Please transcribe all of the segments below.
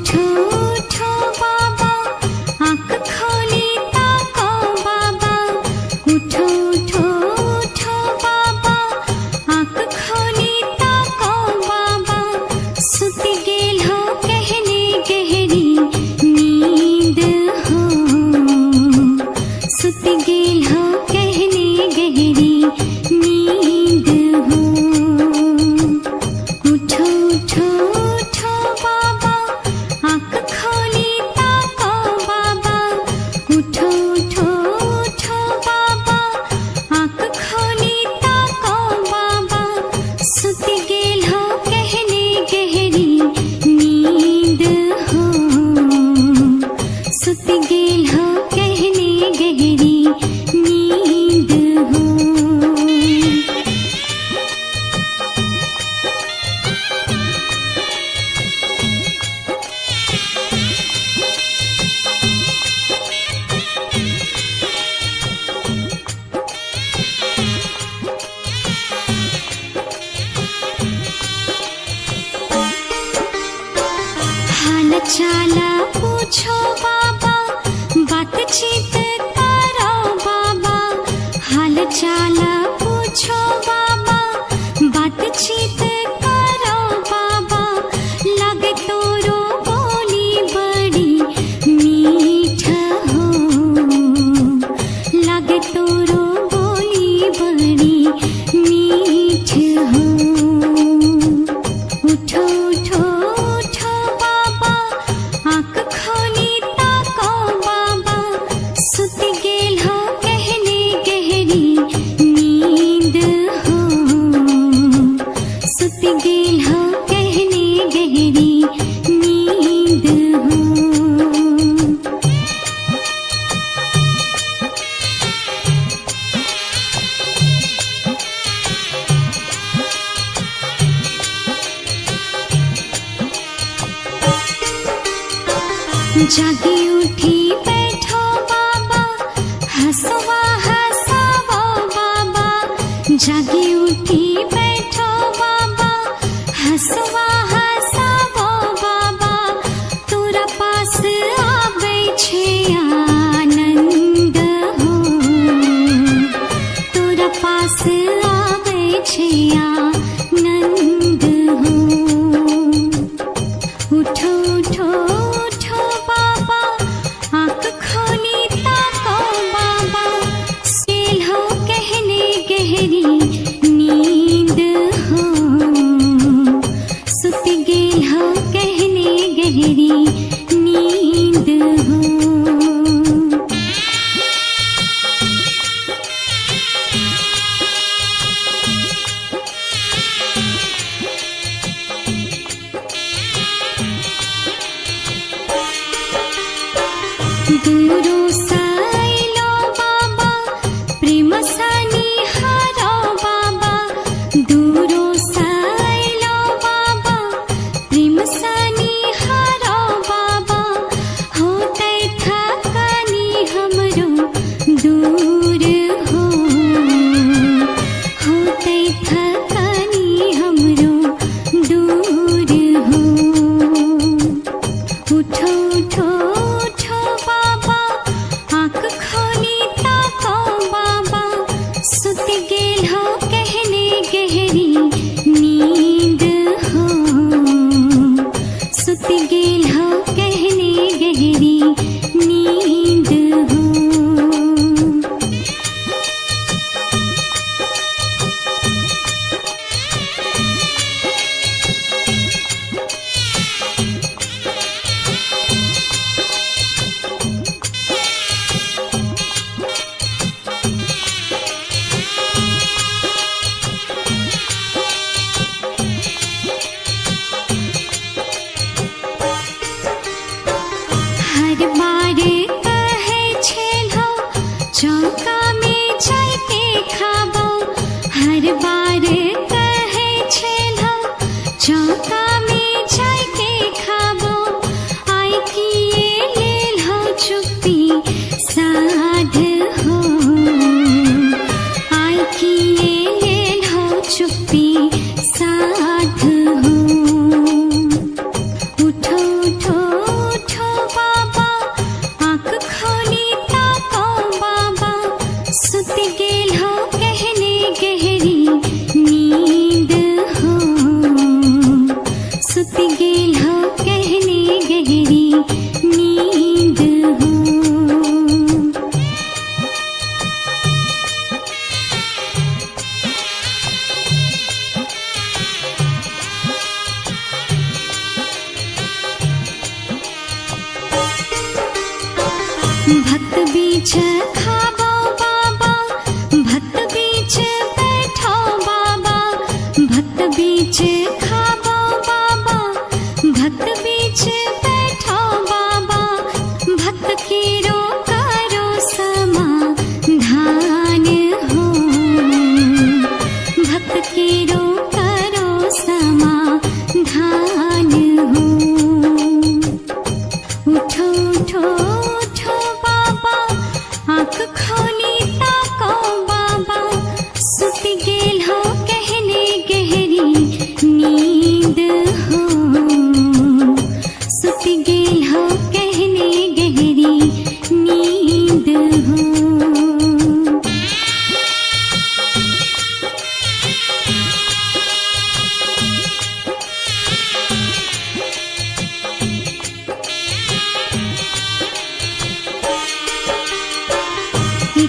उठो उठो बाबा, आँख खोली ताको बाबा। उठो उठो उठो बाबा, आँख खोली ताको बाबा। सुत गेल हो कहने गहरी नींद हो, सुत गेल हो कहने गहरी नींद हो। उठो उठो उठो बाबा, आँख खोली ताको बाबा। उठो उठो उठो बाबा, आँख खोली ताको बाबा। सुत गेल हो कहने गहरी नींद हो, सुत गेल हो कहने गहरी नींद हो। हाल चाला पूछो बाबा, बातचीत करो बाबा। हाल चाला पूछो बाबा, बातचीत करो बाबा। लगे तोरो बोली बड़ी मीठ हो, लगे तोरो बोली बड़ी मीठ हो। उठो उठो उठो बाबा, आँख खोली ताको बाबा। सुत गेल हो कहने गहरी नींद हो, सुत गेल हो कहने गहरी नींद हो। जागी उठी बैठो बाबा, हंसवा हंसावो बाबा। जागी उठी बैठो बाबा, हंसवा हंसावो बाबा। तोरा पास आबै छे आनंद हो, तोरा पास आबै छे आनंद हो। उठो उठो उठो बाबा, आँख खोली ताको बाबा। गेल हो कहने गहरी नींद हो, सुत गेल हो कहने गहरी नींद हो। दूरो साइलो बाबा, प्रेम सानी हारो बाबा। दूरो साइलो बाबा, प्रेम सानी हारो बाबा। होतै थकानी हमरो दूर हो, होतै थकानी हमरो दूर हो। उठो उठो उठो बाबा, आँख खोली ताको बाबा। सुत गेल हो कहने गहरी नींद हो, सुत गेल हो कहने गहरी नींद हो। हर बार कहे छेलो चौका में जाके खाबो। हर बार कहे छेलो चौका में जाके खाबो। आई किए लेल हो चुप्पी साध हो, आई किए लेल हो चुप्पी साध हो। उठो उठो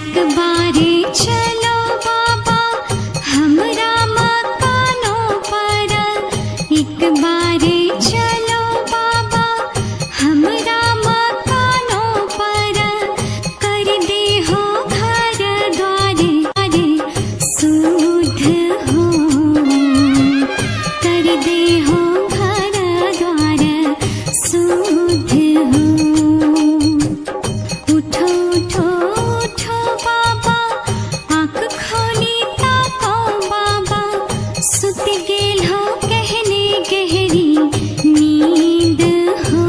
एक बारे चलो बाबा हमरा मकानों पर, एक बारे चलो बाबा हमरा मकानों पर, कर दे हो घर द्वारे शुद्ध हो, कर दे हो घर द्वार शुद्ध हो। उठो उठो उठो बाबा आँख खोली ताको बाबा, सुत गेल हो कहने गहरी नींद हो,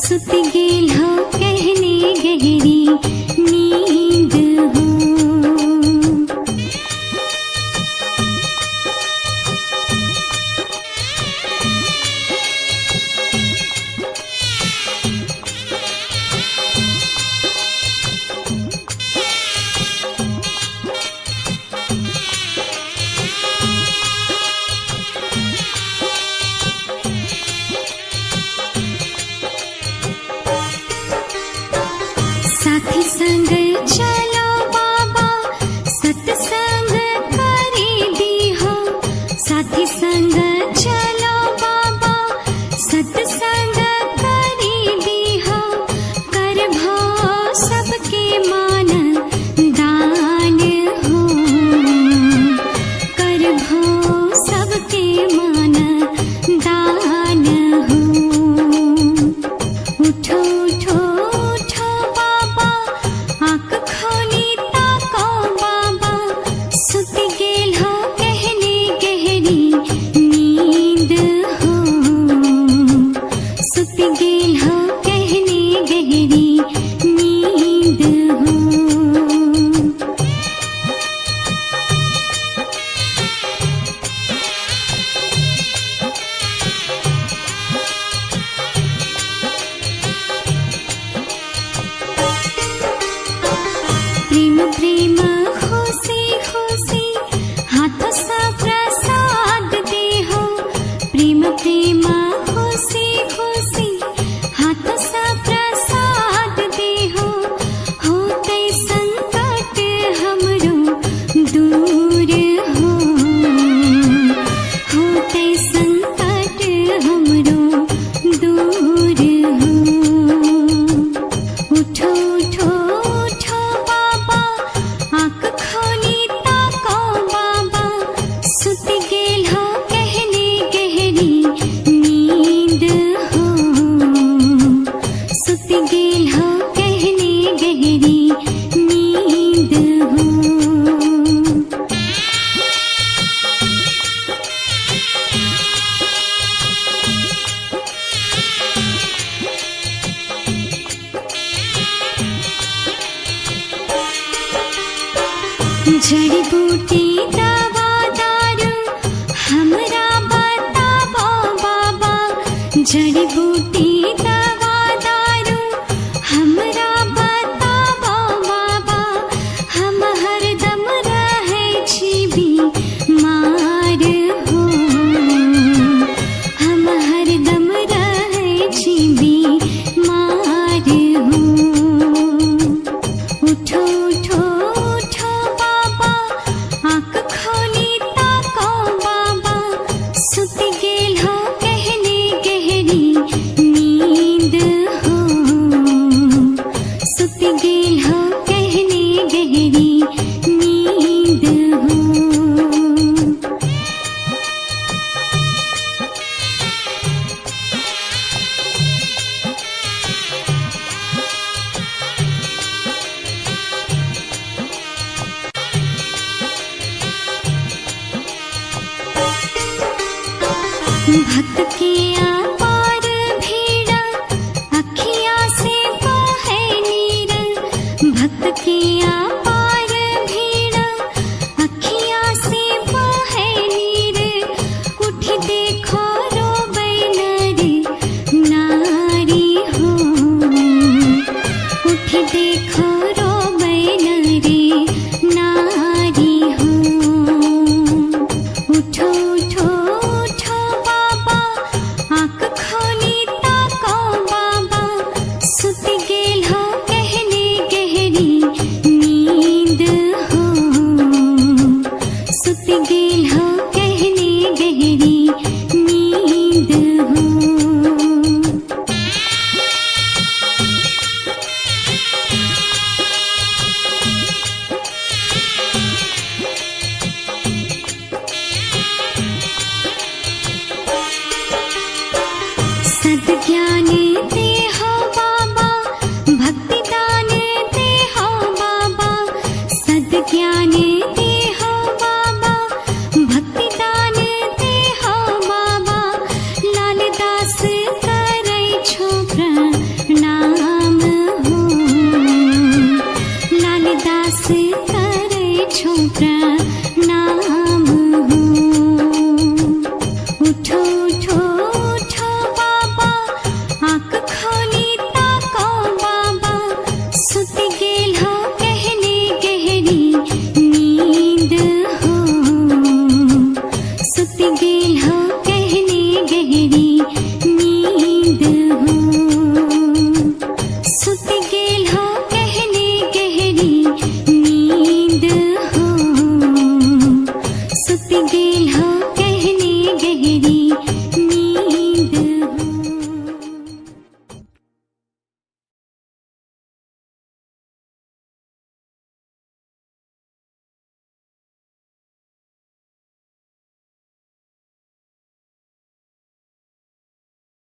सुत गेल हो कहने गहरी नींद हो। साथी संग चलो बाबा सत्संग करे दी हो, साथी संग चलो बाबा सत्संग करे दी हो, कर भो सबके मान दान हो, कर भो सबके मान दान हो। उठो उठो उठो बाबा आँख खोली ताको बाबा, सुत गेल हो कहने गहरी नींद हो, सुत गेल हो कहने गहरी नींद हो। प्रेम प्रेम खुशी खुशी हाथों सा प्रसाद दे हो, प्रेम प्रेम खुशी खुशी हाथों सा प्रसाद दे हो, होते संकट हमरो दूर हो, होते संकट हमरो दूर हो। उठो उठो उठो बाबा आँख खोली ताको बाबा, सुत गेल हो कहने गहरी नींद हो, सुत गेल हो कहने गहरी नींद हो। जड़ी बूटी दवा दारू हमरा बताबो बाबा, जड़ी बूटी दवा दारू हमरा बताबो बाबा, हम हरदम रहे छी बीमार हो, हम हरदम रहे छी बीमार हो। उठो उठो उठो बाबा आँख खोली ताको बाबा, सुत गेल हो कहने गहरी नींद हो, सुत गेल हो कहने गहरी नींद हो। भक्त के अपार भीड़ अखियाँ से बहे नीर, भक्त के अपार भीड़ अखियाँ से बहे नीर, उठ देखो रोबै नर नारी हो, उठ देखो रोबै नर नारी हो। उठो उठो उठो बाबा नींद हो। सुत गेल हो कहने गहरी नींद हो। सद्ज्ञान ते हो बाबा, भक्ति दान ते हो बाबा। सद्ज्ञान ते हो बाबा, भक्ति दान ते हो बाबा। लालदास करै छो प्रणाम हो। लालदास करै छो प्रणाम हो। उठो उठो उठो बाबा, आँख खोली ताको बाबा। सुत गेल हो कहने गहरी नींद हो। सुत गेल हो कहने गहरी नींद हो। सुत गेल हो कहने गहरी